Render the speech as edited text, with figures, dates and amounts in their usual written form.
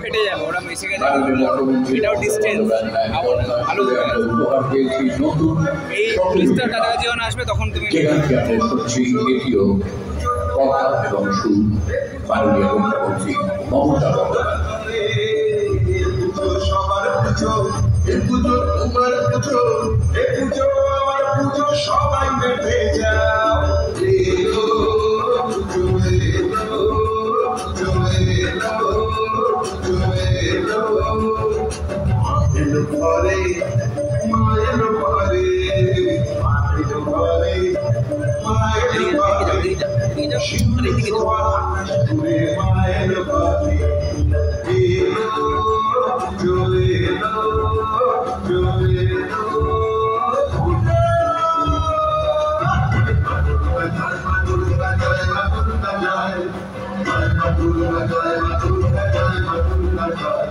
ফেটে যাবে, ওরা মিশে গেছে, এটাও ডিস্টেন্স আবার ভালো এই পুলিশটা টাকা যখন আসবে তখন তুমি এবং সুর মাননীয় মুখ্যমন্ত্রী মমতা বন্দ্যোপাধ্যায়। সবাই বেঁধে যাও ঘরে মায়ের ঘরে মায়ের ঘরে মায়ের ঘরে মায়ের ঘরে চলে চলে জয়